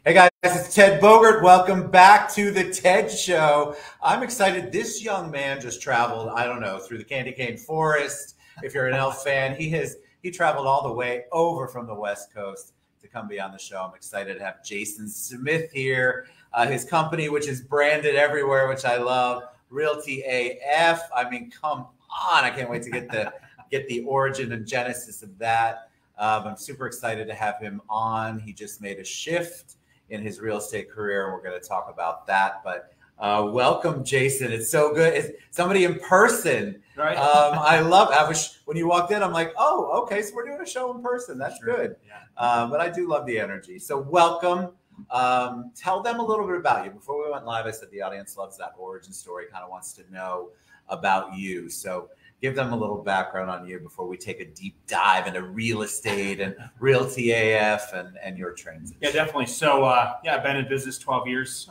Hey guys, it's Ted Bogert. Welcome back to the Ted Show. I'm excited. This young man just traveled, I don't know, through the candy cane forest. If you're an Elf fan, he traveled all the way over from the West Coast to come be on the show. I'm excited to have Jason Smith here. His company, which is branded everywhere, which I love, Realty AF. I mean, come on. I can't wait to get the origin and genesis of that. I'm super excited to have him on. He just made a shift in his real estate career, and we're going to talk about that. But welcome, Jason. It's so good. It's somebody in person. Right. I love. I wish when you walked in, I'm like, oh, okay, so we're doing a show in person. That's good. Yeah. But I do love the energy. So welcome. Tell them a little bit about you. Before we went live, I said the audience loves that origin story. Kind of wants to know about you. So give them a little background on you before we take a deep dive into real estate and Realty AF and your transition. Yeah, definitely. So, I've been in business 12 years.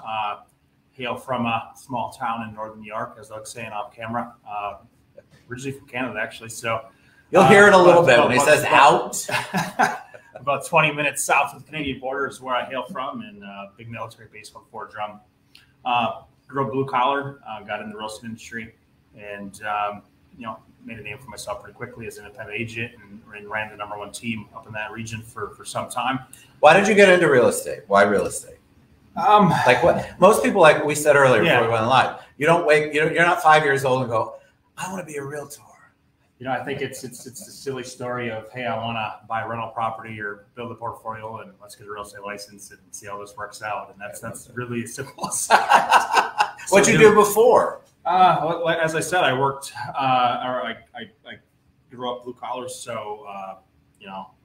Hail from a small town in northern New York, as I was saying off camera. Originally from Canada, actually. So you'll hear it a little bit when he says out. About 20 minutes south of the Canadian border is where I hail from, and big military base called Fort Drum. Grew up blue collar, got in the real estate industry, and made a name for myself pretty quickly as an independent agent and ran the #1 team up in that region for some time. Why did you get into real estate? Why real estate? Like what most people, like we said earlier before we went live, you're not 5 years old and go, I want to be a realtor. I think it's the silly story of, hey, I want to buy a rental property or build a portfolio and let's get a real estate license and see how this works out. And that's really as simple as that. What'd you do before? As I said, I worked, I grew up blue collar. So,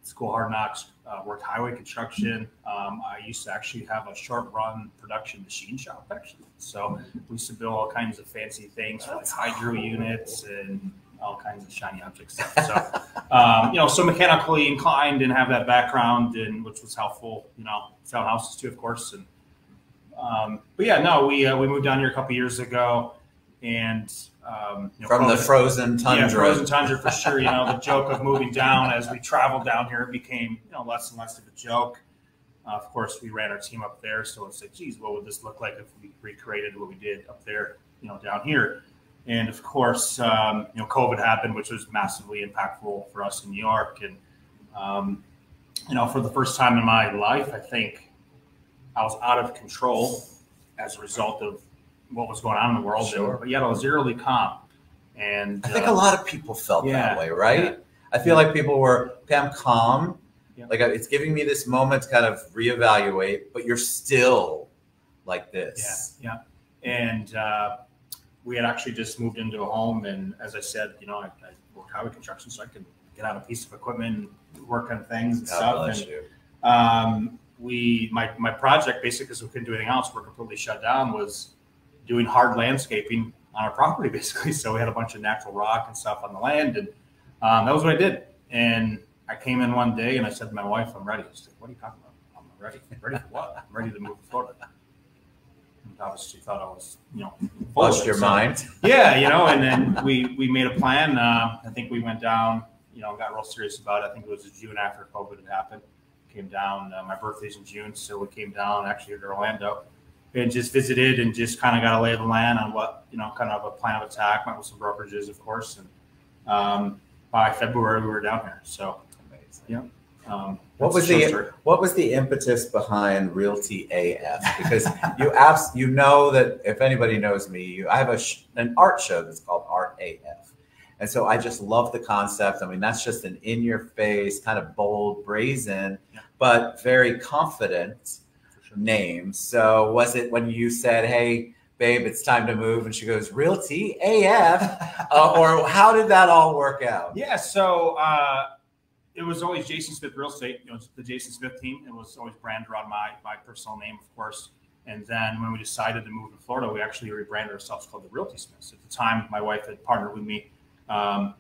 school hard knocks, worked highway construction. I used to actually have a short run production machine shop, actually. So we used to build all kinds of fancy things for like hydro units and all kinds of shiny object stuff. So, so mechanically inclined and have that background, and which was helpful, selling houses too, of course. And, we moved down here a couple years ago, and, from the frozen tundra. Yeah, frozen tundra for sure. The joke of moving down as we traveled down here became, less and less of a joke. Of course, we ran our team up there. So it's like, geez, what would this look like if we recreated what we did up there, down here? And of course, COVID happened, which was massively impactful for us in New York. And, for the first time in my life, I think I was out of control as a result of what was going on in the world. Sure. But yet I was eerily calm. And I think a lot of people felt that way, right? Yeah. I feel like people were, okay, I'm calm. Yeah. Like it's giving me this moment to kind of reevaluate, but you're still like this. Yeah. And, we had actually just moved into a home, and as I said, I work highway construction, so I could get out a piece of equipment and work on things and stuff. And my project, basically, because we couldn't do anything else, we're completely shut down, was doing hard landscaping on our property, basically. So we had a bunch of natural rock and stuff on the land, and that was what I did. And I came in one day and I said to my wife, "I'm ready." She's like, "What are you talking about?" "I'm ready. Ready for what?" "I'm ready to move to Florida." Obviously thought I was, lost your mind. Yeah, and then we made a plan. I think we went down, got real serious about it. I think it was June after COVID had happened. Came down, my birthday's in June, so we came down actually to Orlando and just visited and just kind of got a lay of the land on what, kind of a plan of attack, met with some brokerages, of course. And by February, we were down here. So, amazing. Yeah. What was the impetus behind Realty AF? Because you know that if anybody knows me, I have an art show that's called Art AF, and so I just love the concept. I mean, that's just an in-your-face, kind of bold, brazen, but very confident name. So was it when you said, "Hey, babe, it's time to move," and she goes, "Realty AF," or how did that all work out? Yeah, so. It was always Jason Smith Real Estate, the Jason Smith team. It was always branded around my personal name, of course. And then when we decided to move to Florida, we actually rebranded ourselves called the Realty Smiths. At the time, my wife had partnered with me.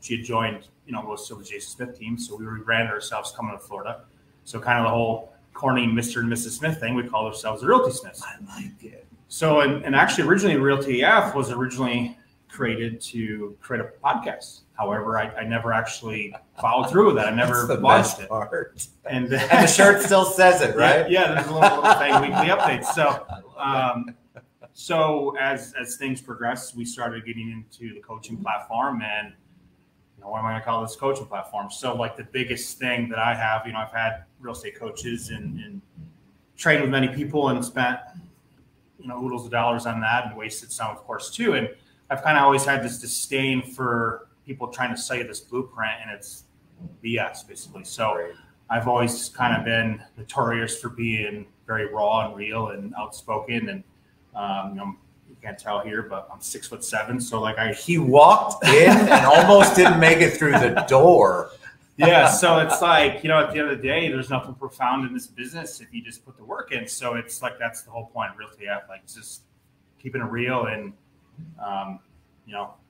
She had joined, was still the Jason Smith team. So we rebranded ourselves coming to Florida. So kind of the whole corny Mr. and Mrs. Smith thing, we called ourselves the Realty Smiths. I like it. So, and actually originally Realty AF was originally created to create a podcast. However, I never actually followed through with that. I never launched it. Part. And the shirt still says it, right? Yeah, there's a little thing, weekly updates. So as things progressed, we started getting into the coaching platform, and what am I going to call this coaching platform? So like the biggest thing that I have, I've had real estate coaches and trained with many people and spent, oodles of dollars on that and wasted some, of course, too. And I've kind of always had this disdain for people trying to sell you this blueprint, and it's BS, basically. So I've always kind of been notorious for being very raw and real and outspoken. And, you can't tell here, but I'm 6'7". So he walked in and almost didn't make it through the door. Yeah. So it's like, at the end of the day, there's nothing profound in this business if you just put the work in. So it's like, that's the whole point of Realty AF, just keeping it real and,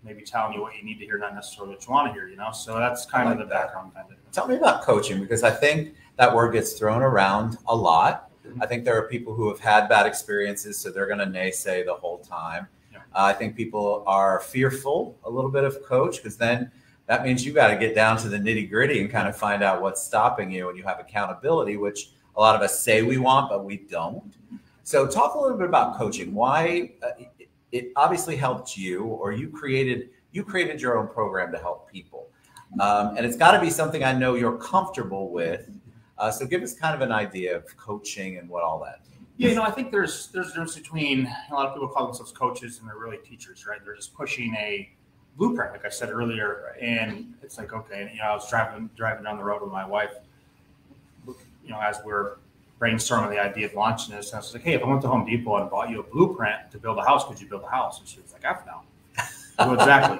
maybe telling you what you need to hear, not necessarily what you want to hear, So that's kind of the background behind it. Tell me about coaching, because I think that word gets thrown around a lot. I think there are people who have had bad experiences, so they're going to naysay the whole time. Yeah. I think people are fearful a little bit of coach, because then that means you got to get down to the nitty gritty and kind of find out what's stopping you, and you have accountability, which a lot of us say we want, but we don't. So talk a little bit about coaching. Why it obviously helped you, or you created your own program to help people. And it's got to be something I know you're comfortable with. So give us kind of an idea of coaching and what all that means. Yeah, I think there's a difference between, a lot of people call themselves coaches and they're really teachers, right? They're just pushing a blueprint, like I said earlier. Right. And it's like, okay, I was driving down the road with my wife, as we're brainstorming the idea of launching this. And I was like, hey, if I went to Home Depot and bought you a blueprint to build a house, could you build a house? And she was like, F no. Well, exactly.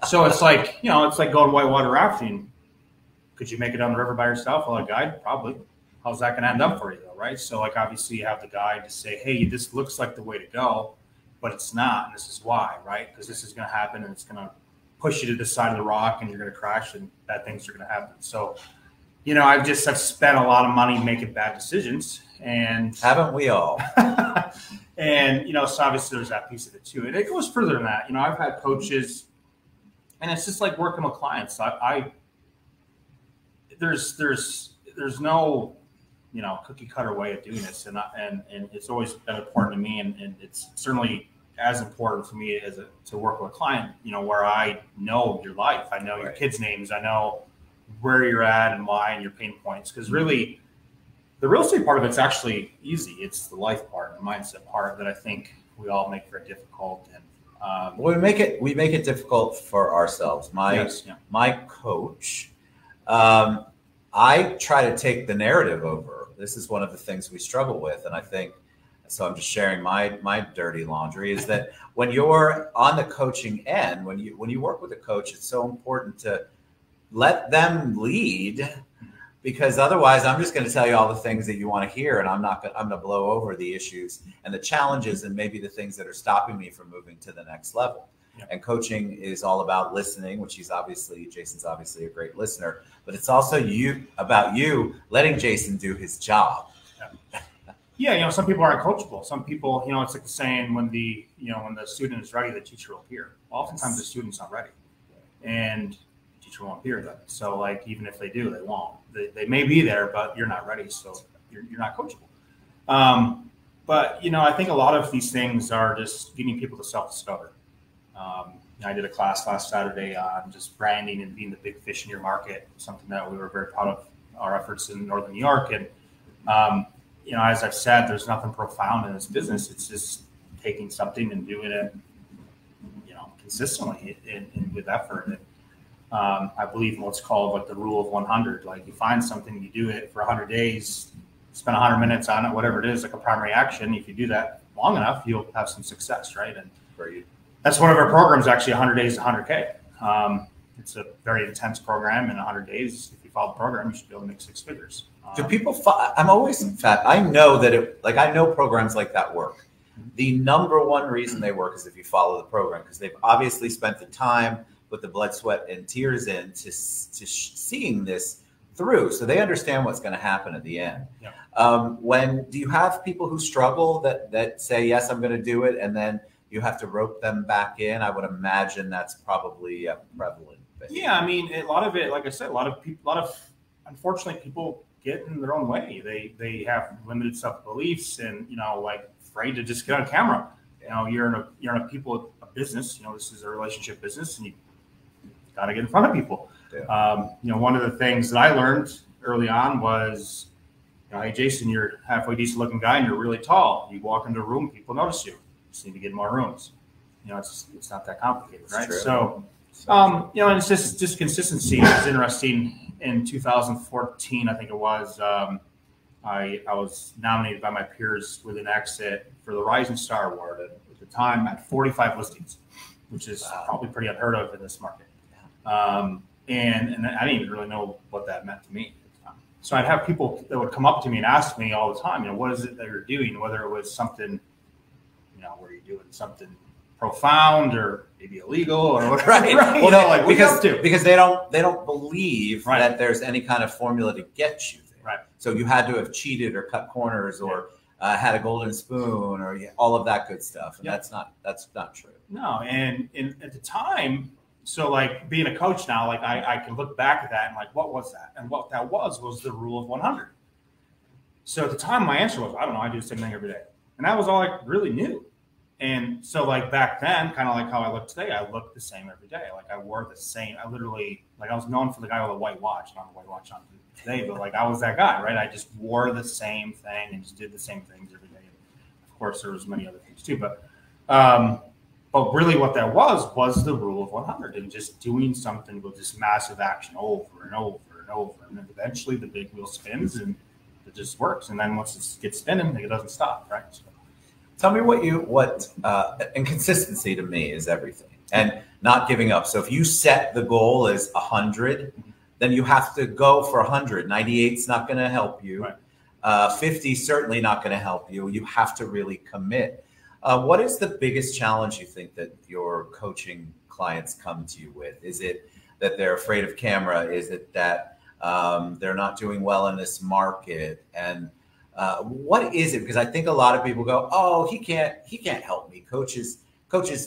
So it's like, it's like going whitewater rafting. Could you make it down the river by yourself without a guide? Probably. How's that going to end up for you, though, right? So, obviously you have the guide to say, hey, this looks like the way to go, but it's not, and this is why, right? Because this is going to happen, and it's going to push you to the side of the rock, and you're going to crash, and bad things are going to happen. So, I've spent a lot of money making bad decisions, and haven't we all? And so obviously there's that piece of it too, and it goes further than that. I've had coaches, and it's just like working with clients. There's no cookie cutter way of doing this, and it's always been important to me, and it's certainly as important for me to work with a client, where I know your life, I know your kids' names, I know where you're at and why, and your pain points, because really the real estate part of it's actually easy. It's the life part, the mindset part that I think we all make very difficult. And we make it difficult for ourselves. My coach. I try to take the narrative over. This is one of the things we struggle with. And I think, so I'm just sharing my dirty laundry, is that when you're on the coaching end, when you work with a coach, it's so important to let them lead, because otherwise I'm just going to tell you all the things that you want to hear. And I'm going to blow over the issues and the challenges and maybe the things that are stopping me from moving to the next level. Yep. And coaching is all about listening, which Jason's obviously a great listener, but it's also about you letting Jason do his job. Yeah, some people aren't coachable. Some people, it's like the saying, when the student is ready, the teacher will appear. Oftentimes the student's not ready, and the teacher won't appear then. So even if they do, they won't. They may be there, but you're not ready, so you're not coachable. But I think a lot of these things are just getting people to self-discover. I did a class last Saturday on just branding and being the big fish in your market, something that we were very proud of our efforts in Northern New York. And, as I've said, there's nothing profound in this business. It's just taking something and doing it, consistently and with effort. And I believe in what's called the rule of 100. You find something, you do it for 100 days, spend 100 minutes on it, whatever it is, like a primary action. If you do that long enough, you'll have some success, right? And that's one of our programs, actually, 100 days, 100K. It's a very intense program. In 100 days, if you follow the program, you should be able to make six figures. Do people? I'm always I know that I know programs like that work. The number one reason they work is if you follow the program, because they've obviously spent the time, put the blood, sweat, and tears in to seeing this through, so they understand what's going to happen at the end. Yeah. Do you have people who struggle that say, yes, I'm going to do it, and then you have to rope them back in. I would imagine that's probably a prevalent thing. Yeah, I mean, a lot of it, like I said, unfortunately, people get in their own way. They have limited self beliefs, and like afraid to just get on camera. You're in a business. This is a relationship business, and you got to get in front of people. Yeah. One of the things that I learned early on was, hey, Jason, you're a halfway decent looking guy, and you're really tall. You walk into a room, people notice you. You just need to get in more rooms. It's not that complicated, right? So, and it's just consistency. It was interesting. In 2014, I think it was, I was nominated by my peers with an exit for the Rising Star Award. At the time, I had 45 listings, which is probably pretty unheard of in this market. And I didn't even really know what that meant to me at the time. So I'd have people that would come up to me and ask me all the time, what is it that you're doing? Whether it was something, were you doing something profound or maybe illegal or whatever? Right. Well, no, because they don't believe right. that there's any kind of formula to get you there. Right. So you had to have cheated or cut corners or had a golden spoon or all of that good stuff. And that's not true. No. And at the time, so like being a coach now, like I can look back at that and like, what was that? And what that was the rule of 100. So at the time, my answer was, I don't know, I do the same thing every day. And that was all I really knew. And so like back then, kind of like how I look today, I looked the same every day. Like I wore the same, I literally, like I was known for the guy with a white watch, not a white watch on today, but like I was that guy, right? I just wore the same thing and just did the same things every day. And of course, there was many other things too, but really what that was the rule of 100 and just doing something with this massive action over and over and over. And then eventually the big wheel spins and it just works. And then once it gets spinning, it doesn't stop, right? So, tell me and consistency to me is everything and not giving up. So if you set the goal as 100, then you have to go for 100. 98 is not going to help you. Right. 50 certainly not going to help you. You have to really commit. What is the biggest challenge you think that your coaching clients come to you with? Is it that they're afraid of camera? Is it that they're not doing well in this market? And what is it? Because I think a lot of people go, oh, he can't help me. Coaches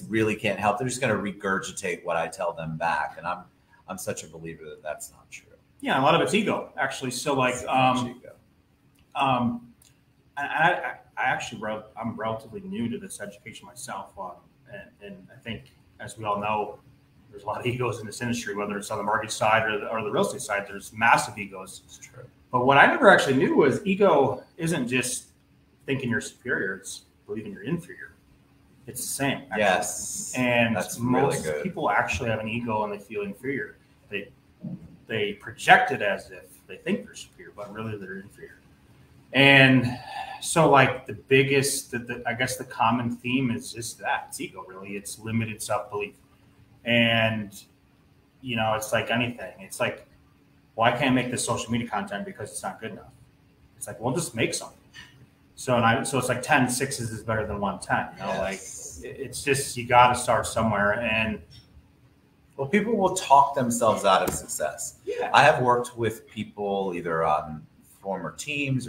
really can't help. They're just going to regurgitate what I tell them back. And I'm such a believer that that's not true. Yeah, a lot of it's ego, actually. So like, I'm relatively new to this education myself. And I think, as we all know, there's a lot of egos in this industry, whether it's on the mortgage side or the real estate side, there's massive egos. It's true. But what I never actually knew was ego isn't just thinking you're superior, it's believing you're inferior. It's the same. Actually. Yes. And that's most really good. People actually have an ego and they feel inferior. They project it as if they think they're superior, but really they're inferior. And so like the biggest, I guess the common theme is just that. It's ego, really. It's limited self-belief. And, it's like anything. It's like, well, I can't make this social media content because it's not good enough. It's like, well, just make something. So it's like 10 sixes is better than 110. Yes. Like it's just, you got to start somewhere. And well, people will talk themselves out of success. Yeah. I have worked with people either on former teams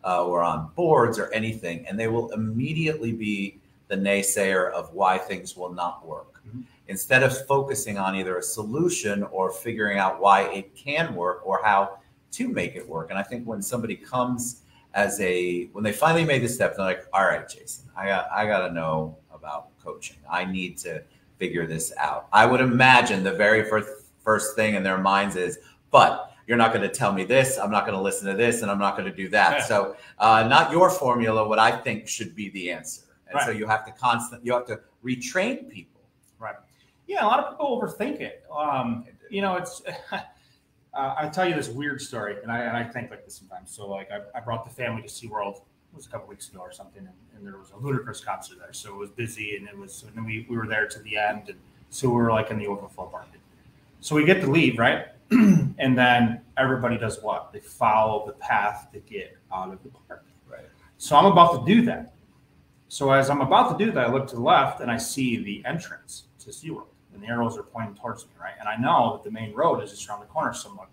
or on boards or anything, and they will immediately be the naysayer of why things will not work. Mm-hmm. Instead of focusing on either a solution or figuring out why it can work or how to make it work. And I think when somebody comes when they finally made the step, they're like, all right, Jason, I got to know about coaching. I need to figure this out. I would imagine the very first thing in their minds is, but you're not going to tell me this. I'm not going to listen to this, and I'm not going to do that. Yeah. So not your formula, what I think should be the answer. And right. So you have to retrain people. Right. Yeah. A lot of people overthink it. It's, I'll tell you this weird story. And I think like this sometimes. So like I brought the family to SeaWorld. It was a couple weeks ago or something. And there was a Ludacris concert there. So it was busy and then we were there to the end. And so we were like in the overflow market. So we get to leave, right? And then everybody does what? They follow the path to get out of the park. Right. So I'm about to do that. So as I'm about to do that, I look to the left and I see the entrance to SeaWorld. And the arrows are pointing towards me, right? And I know that the main road is just around the corner. So I'm like,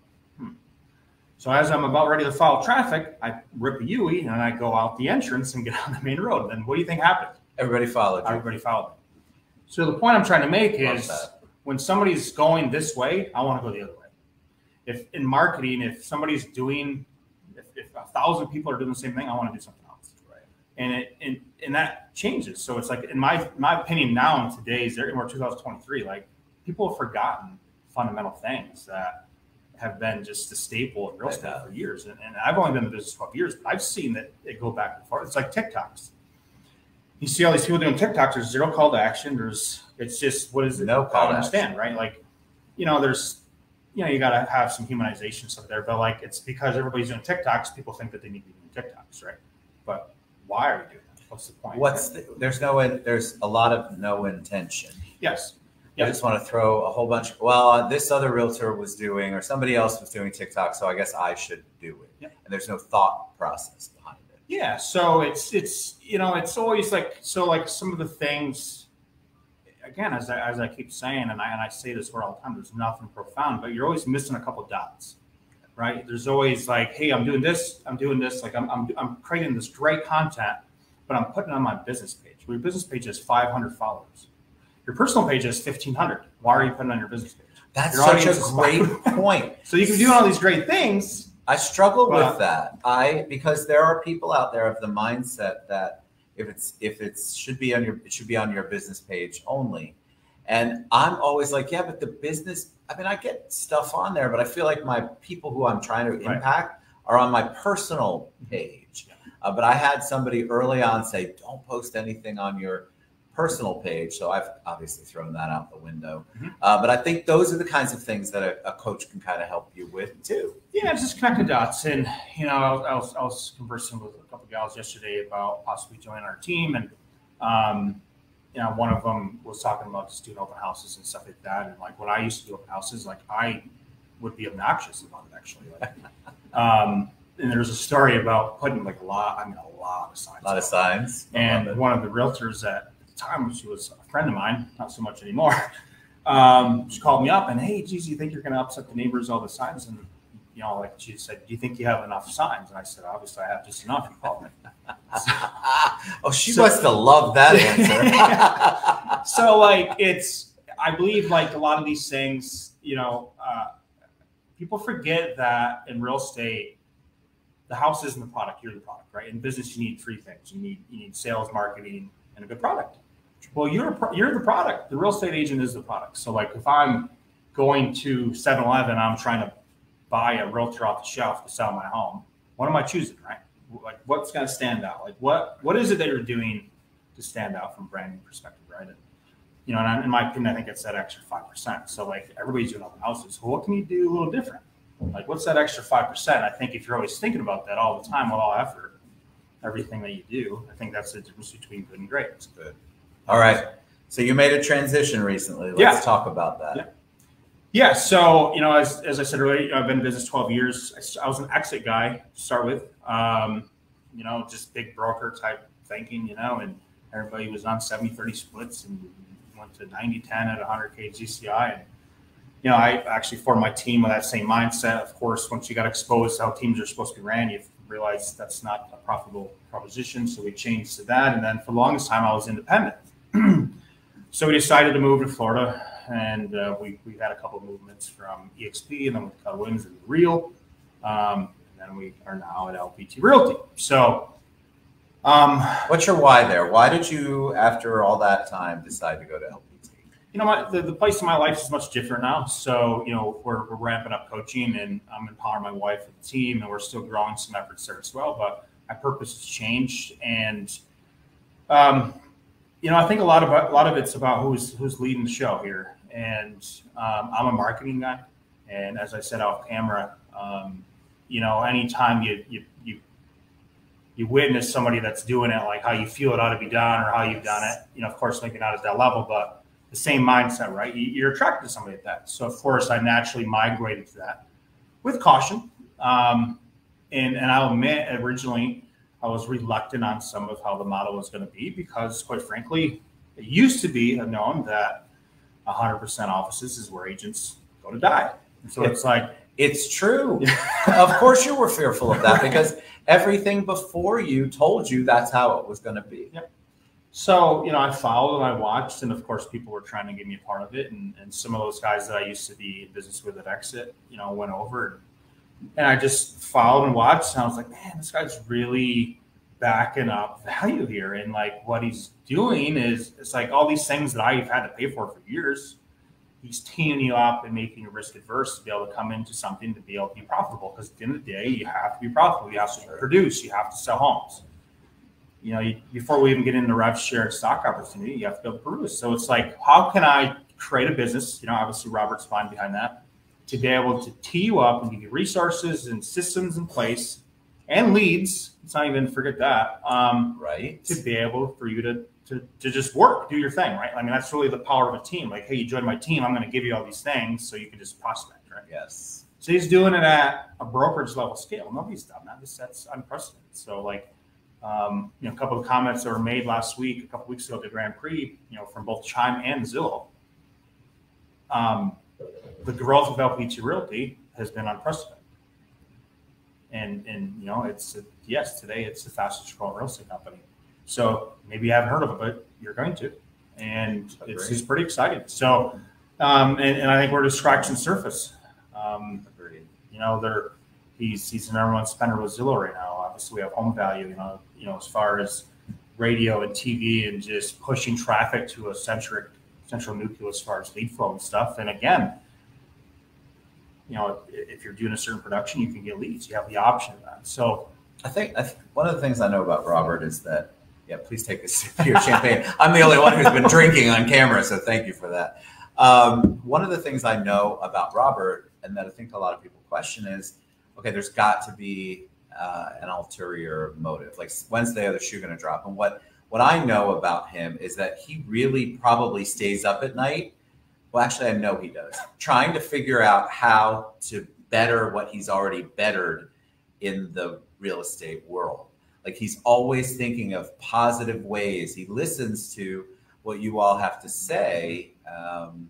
So as I'm about ready to follow traffic, I rip a U-ey and I go out the entrance and get on the main road. And then what do you think happens? Everybody followed you. Everybody followed me. So the point I'm trying to make is when somebody's going this way, I want to go the other way. If in marketing, if somebody's doing, if 1,000 people are doing the same thing, I want to do something else. Right. And that changes. So it's like, in my opinion now in today's, we're 2023, like people have forgotten fundamental things that have been just a staple in real estate for years. And I've only been in the business 12 years, but I've seen that it go back and forth. It's like TikToks. You see all these people doing TikToks, there's zero call to action. It's just, what is it? No call to understand, right? Like, you know, you got to have some humanization stuff there, but like, it's because everybody's doing TikToks, people think that they need to be doing TikToks, right? But why are we doing that? What's the point? There's a lot of no intention. Yes. I just want to throw a whole bunch. Well, this other realtor was doing, or somebody else was doing TikTok, so I guess I should do it. Yep. And there's no thought process behind it. Yeah. So it's you know, it's always like, so like some of the things, again, as I keep saying, and I say this word all the time, there's nothing profound, but you're always missing a couple dots, right? There's always like, hey, I'm doing this. Like I'm creating this great content, but I'm putting it on my business page. Well, your business page has 500 followers. Your personal page has 1,500. Why are you putting it on your business page? That's such a great point. So you can do all these great things. I struggle with that. Because there are people out there of the mindset that if it should be on your business page only. And I'm always like, yeah, but the business, I mean, I get stuff on there, but I feel like my people who I'm trying to impact are on my personal page. But I had somebody early on say, don't post anything on your personal page. So I've obviously thrown that out the window. Mm-hmm. But I think those are the kinds of things that a coach can kind of help you with too. Yeah, it's just connecting dots. And, you know, I was conversing with a couple of gals yesterday about possibly joining our team. And, you know, one of them was talking about just doing open houses and stuff like that. And like when I used to do open houses, like I would be obnoxious about it actually. Like, and there's a story about putting like a lot of signs. A lot of signs. And one of the realtors at the time, she was a friend of mine, not so much anymore. She called me up and, hey, geez, you think you're going to upset the neighbors, all the signs? And, you know, like she said, do you think you have enough signs? And I said, obviously I have just enough. You called me. Oh, she must have loved that answer. So like, I believe like a lot of these things, you know, people forget that in real estate, the house isn't the product, you're the product, right? In business, you need three things. You need sales, marketing, and a good product. Well, you're the product. The real estate agent is the product. So like if I'm going to 7-Eleven, I'm trying to buy a realtor off the shelf to sell my home, what am I choosing, right? Like what's going to stand out? Like what is it that you're doing to stand out from a branding perspective, right? And, you know, and in my opinion, I think it's that extra 5%. So like everybody's doing open houses. Well, what can you do a little different? Like what's that extra 5%? I think if you're always thinking about that all the time with all effort, everything that you do, I think that's the difference between good and great. It's good. All right. So you made a transition recently. Let's talk about that. Yeah. So, you know, as I said earlier, I've been in business 12 years. I was an exit guy to start with, you know, just big broker type thinking, you know, and everybody was on 70-30 splits and went to 90-10 at 100K GCI. And, you know, I actually formed my team with that same mindset. Of course, once you got exposed to how teams are supposed to be ran, you realize that's not a profitable proposition. So we changed to that. And then for the longest time, I was independent. So we decided to move to Florida. And we had a couple of movements from EXP, and then we got wins in Real. And then we are now at LPT Realty. So what's your why there? Why did you, after all that time, decide to go to LPT? You know, the place in my life is much different now. So, you know, we're ramping up coaching, and I'm empowering my wife and the team, and we're still growing some efforts there as well. But my purpose has changed, and you know, I think a lot of it's about who's leading the show here. And I'm a marketing guy, and as I said off camera, you know, anytime you witness somebody that's doing it, like how you feel it ought to be done or how you've done it, you know, of course, maybe not at that level, but the same mindset, right? You're attracted to somebody like that. So of course, I naturally migrated to that with caution. And I'll admit, originally, I was reluctant on some of how the model was going to be because, quite frankly, it used to be known that 100% offices is where agents go to die. And so it's like, it's true. Of course you were fearful of that because everything before you told you that's how it was going to be. Yep. So, I followed and I watched, and of course, people were trying to get me a part of it. And some of those guys that I used to be in business with at Exit, went over and I just followed and watched. And I was like, man, this guy's really backing up value here. And like what he's doing is it's like all these things that I've had to pay for years. He's teeing you up and making you risk adverse to be able to come into something to be able to be profitable. Because at the end of the day, you have to be profitable. You have to produce. You have to sell homes. Before we even get into rev share and stock opportunity, you have to be able to produce. So it's like, how can I create a business? Obviously Robert's fine behind that, to be able to tee you up and give you resources and systems in place and leads. Let's not even forget that. Right. To be able for you to just work, do your thing, right? I mean, that's really the power of a team. Like, hey, you join my team, I'm going to give you all these things so you can just prospect, right? Yes. So he's doing it at a brokerage level scale. Nobody's done that. That's unprecedented. So like, a couple of comments that were made last week, a couple of weeks ago at the Grand Prix, from both Chime and Zillow. The growth of LPT Realty has been unprecedented. And today it's the fastest growing real estate company. So maybe you haven't heard of it, but you're going to. And it's pretty exciting. So, and I think we're just scratching the surface. He's the number one spender with Zillow right now. Obviously, we have home value, as far as radio and TV and just pushing traffic to a central nucleus as far as lead flow and stuff. And again, if you're doing a certain production, you can get leads. You have the option of that. So I think one of the things I know about Robert is that, please take a sip of your champagne. I'm the only one who's been drinking on camera, so thank you for that. One of the things I know about Robert, and that I think a lot of people question, is, okay, there's got to be an ulterior motive. Like, when's the other shoe going to drop? And what I know about him is that he really probably stays up at night. Well, actually, I know he does, trying to figure out how to better what he's already bettered in the real estate world. Like, he's always thinking of positive ways. He listens to what you all have to say. I'm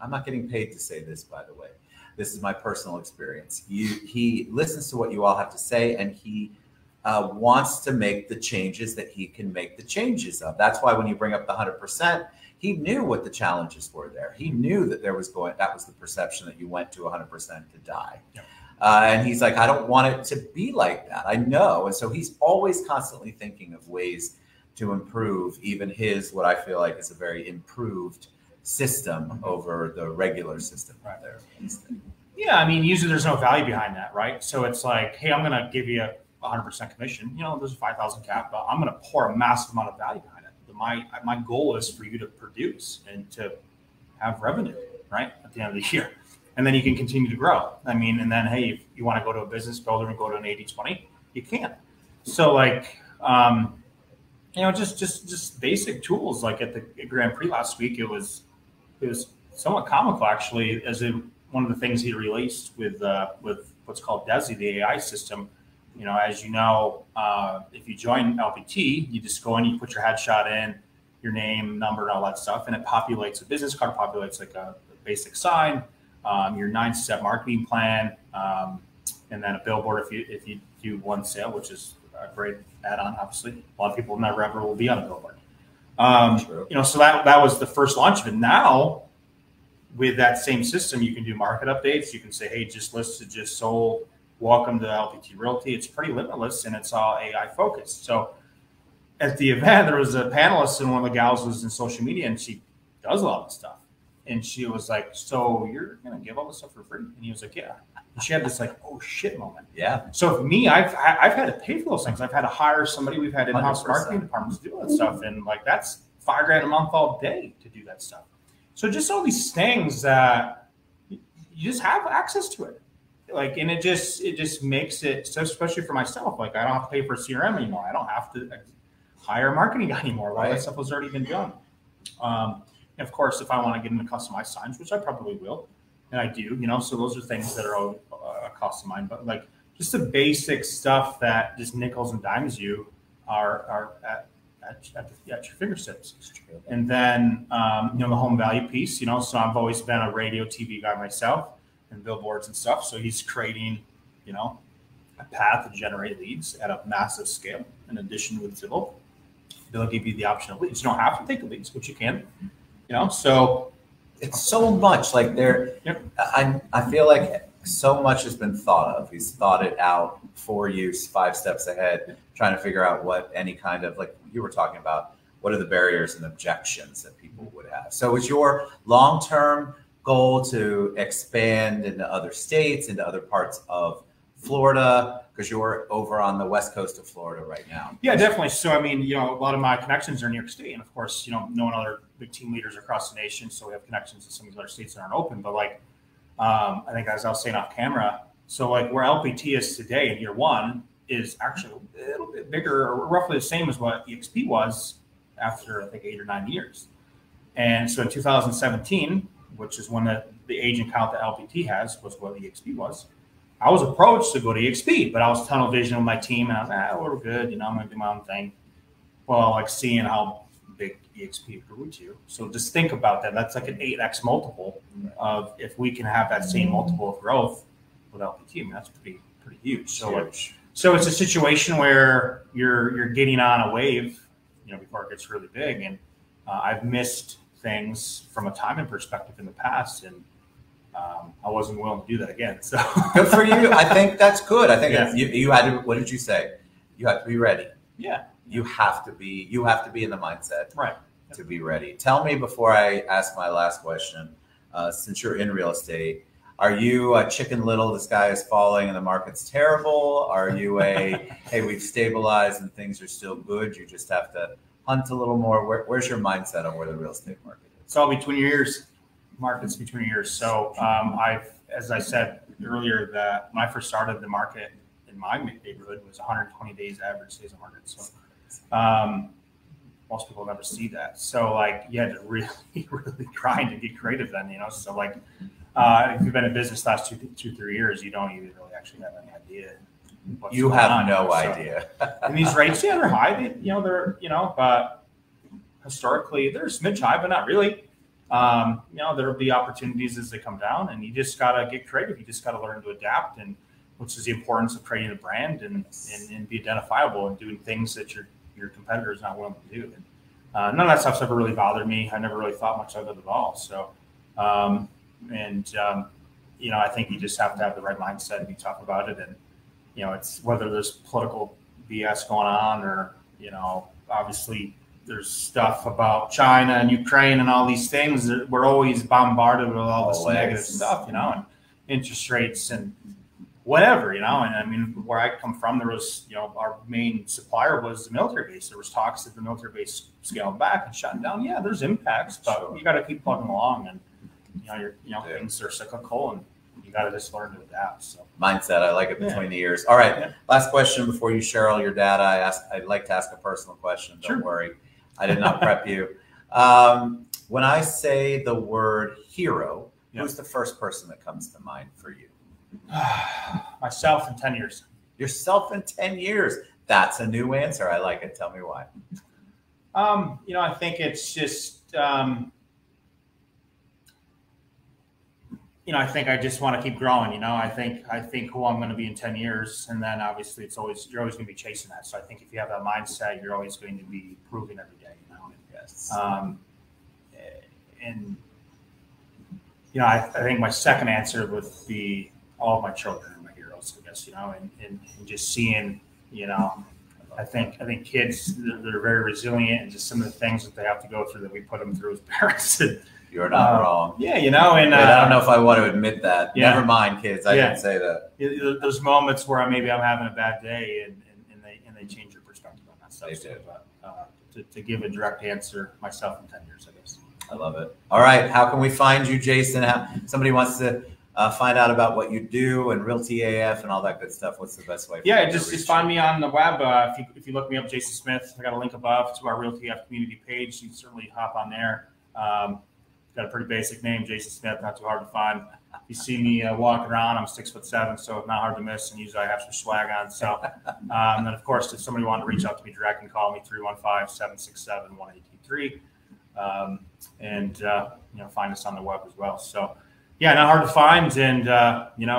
not getting paid to say this, by the way. This is my personal experience. He listens to what you all have to say, and he wants to make the changes that he can make the changes of. That's why when you bring up the 100%, he knew what the challenges were there. He knew that that was the perception that you went to 100% to die. Yeah. And he's like, I don't want it to be like that. I know. And so he's always constantly thinking of ways to improve even what I feel like is a very improved system over the regular system right there. Yeah, I mean, usually there's no value behind that, right? So it's like, hey, I'm going to give you a 100% commission. There's a 5,000 cap, but I'm going to pour a massive amount of value behind it. My goal is for you to produce and to have revenue, right, at the end of the year. And then you can continue to grow. I mean, and then, hey, if you want to go to a business builder and go to an 80-20, you can. So like, just basic tools. Like at the Grand Prix last week, it was somewhat comical, actually, as one of the things he released with what's called DESI, the AI system. As you know, if you join LPT, you just go in, you put your headshot in, your name, number, and all that stuff, and it populates a business card, populates like a basic sign, your 9-step marketing plan, and then a billboard if you do one sale, which is a great add-on. Obviously, a lot of people never ever will be on a billboard. So that was the first launch of it. Now, with that same system, you can do market updates. You can say, hey, just listed, just sold. Welcome to LPT Realty. It's pretty limitless, and it's all AI focused. So at the event, there was a panelist, and one of the gals was in social media, and she does a lot of stuff. And she was like, so you're going to give all this stuff for free? And he was like, yeah. And she had this like, oh shit moment. Yeah. So for me, I've had to pay for those things. I've had to hire somebody. We've had in-house 100%. Marketing departments do that stuff. And like, that's $5,000 a month all day to do that stuff. So just all these things that you just have access to it. Like, and it just makes it so, especially for myself, like I don't have to pay for a CRM anymore. I don't have to hire a marketing guy anymore. All that stuff has already been done. And of course, if I want to get into customized signs, which I probably will, and I do, so those are things that are a cost of mine. But like just the basic stuff that just nickels and dimes you are at your fingertips. And then the home value piece, so I've always been a radio TV guy myself and billboards and stuff. So he's creating, a path to generate leads at a massive scale in addition with Zillow. they'll give you the option of leads. You don't have to take the leads, but you can, so it's so much like there. Yep. I feel like so much has been thought of. He's thought it out for you 5 steps ahead, trying to figure out what any kind of, like you were talking about, what are the barriers and objections that people would have. So is your long-term goal to expand into other states, into other parts of Florida? Because you're over on the west coast of Florida right now. Yeah, definitely. So, I mean, a lot of my connections are in New York State. And of course, knowing other big team leaders across the nation. So we have connections in some of these other states that aren't open. But like, I think as I was saying off camera, so like where LPT is today in year one is actually a little bit bigger, or roughly the same as what EXP was after, I think, 8 or 9 years. And so in 2017, which is when the agent count that LPT has was what EXP was, I was approached to go to EXP, but I was tunnel vision with my team, and I was like, we're good, I'm going to do my own thing. Well, like seeing how big EXP grew to. So just think about that. That's like an 8x multiple of if we can have that same multiple of growth with LPT. I mean, that's pretty huge. So it's a situation where you're getting on a wave, before it gets really big. And I've missed things from a timing perspective in the past, and I wasn't willing to do that again. So good for you. I think that's good. I think you had to. What did you say? You have to be ready. Yeah. You have to be in the mindset right to be ready. Tell me before I ask my last question, since you're in real estate, are you a Chicken Little, the sky is falling and the market's terrible? Are you a, hey, we've stabilized and things are still good, you just have to hunt a little more? Where's your mindset on where the real estate market is? It's all between your ears. Markets between your ears. So as I said earlier, that when I first started, the market in my neighborhood was 120 days average days on market. So most people never see that. So like you had to really, really grind to get creative then, So like if you've been in business the last 2-3 years, you don't even really actually have any idea. You have no idea. And these rates, they're high. But historically they're a smidge high, but not really. There'll be opportunities as they come down, and you just got to get creative. You just got to learn to adapt, and which is the importance of creating a brand and be identifiable and doing things that your competitor is not willing to do. And none of that stuff's ever really bothered me. I never really thought much of it at all. So, I think you just have to have the right mindset and be tough about it. And, it's whether there's political BS going on or, obviously there's stuff about China and Ukraine and all these things. We're always bombarded with all this negative stuff, and interest rates and whatever, And I mean, where I come from, there was, our main supplier was the military base. There was talks that the military base scaling back and shutting down. Yeah, there's impacts, but you got to keep plugging along, and things are cyclical, and you got to just learn to adapt. So mindset, I like it between the ears. All right, last question before you share all your data. I'd like to ask a personal question. Don't worry, I did not prep you. When I say the word hero, who's the first person that comes to mind for you? Myself in 10 years. Yourself in 10 years. That's a new answer. I like it. Tell me why. I think it's just, I think I just want to keep growing. I think who I'm going to be in 10 years. And then obviously you're always going to be chasing that. So I think if you have that mindset, you're always going to be improving every day, Yes. I think my second answer would be all of my children are my heroes, I guess, and just seeing, I think kids, they're very resilient, and just some of the things that they have to go through that we put them through as parents. You're not wrong. Yeah, and I don't know if I want to admit that. Yeah. Never mind, kids. I didn't say that. There's moments where maybe I'm having a bad day, and they change your perspective on that stuff. They do. But to give a direct answer, myself in 10 years, I guess. I love it. All right, how can we find you, Jason? Somebody wants to find out about what you do and Realty AF and all that good stuff. What's the best way? Just find me on the web. If you look me up, Jason Smith, I got a link above to our Realty AF community page. You can certainly hop on there. Got a pretty basic name, Jason Smith, not too hard to find. If you see me walking around, I'm 6'7", so not hard to miss, and usually I have some swag on. So, and then of course, if somebody wanted to reach out to me direct, and call me 315-767-1823, and find us on the web as well. So, yeah, not hard to find, and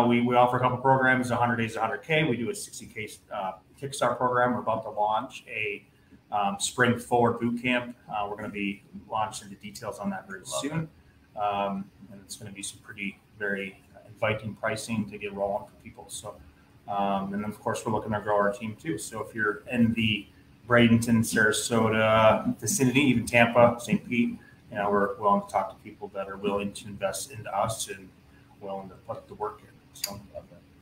we offer a couple programs: 100 days, 100K. We do a 60K Kickstart program. We're about to launch a Spring Forward Boot Camp. We're going to be launching the details on that very soon. And it's going to be some very inviting pricing to get rolling for people. So, and then of course we're looking to grow our team too. So if you're in the Bradenton, Sarasota vicinity, even Tampa, St. Pete, we're willing to talk to people that are willing to invest into us and willing to put the work in. So,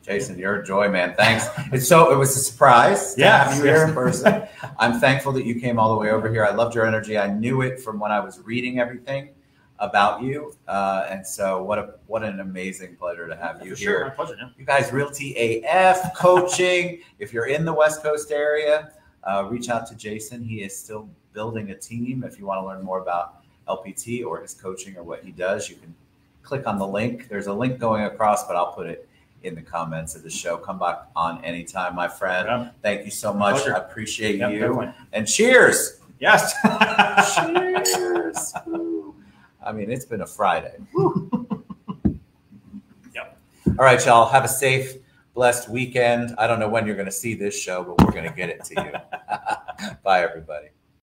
Jason, you're a joy, man. Thanks. It was a surprise to have you here in person. I'm thankful that you came all the way over here. I loved your energy. I knew it from when I was reading everything about you. And so what an amazing pleasure to have you here. Sure, my pleasure. Yeah. You guys, Realty AF coaching. If you're in the West Coast area, reach out to Jason. He is still building a team. If you want to learn more about LPT or his coaching or what he does, you can click on the link. There's a link going across, but I'll put it in the comments of the show. Come back on anytime, my friend. Yeah. Thank you so much. Pleasure. I appreciate you. Definitely. And cheers. Yes. Cheers. I mean, it's been a Friday. Yep. All right, y'all. Have a safe, blessed weekend. I don't know when you're going to see this show, but we're going to get it to you. Bye, everybody.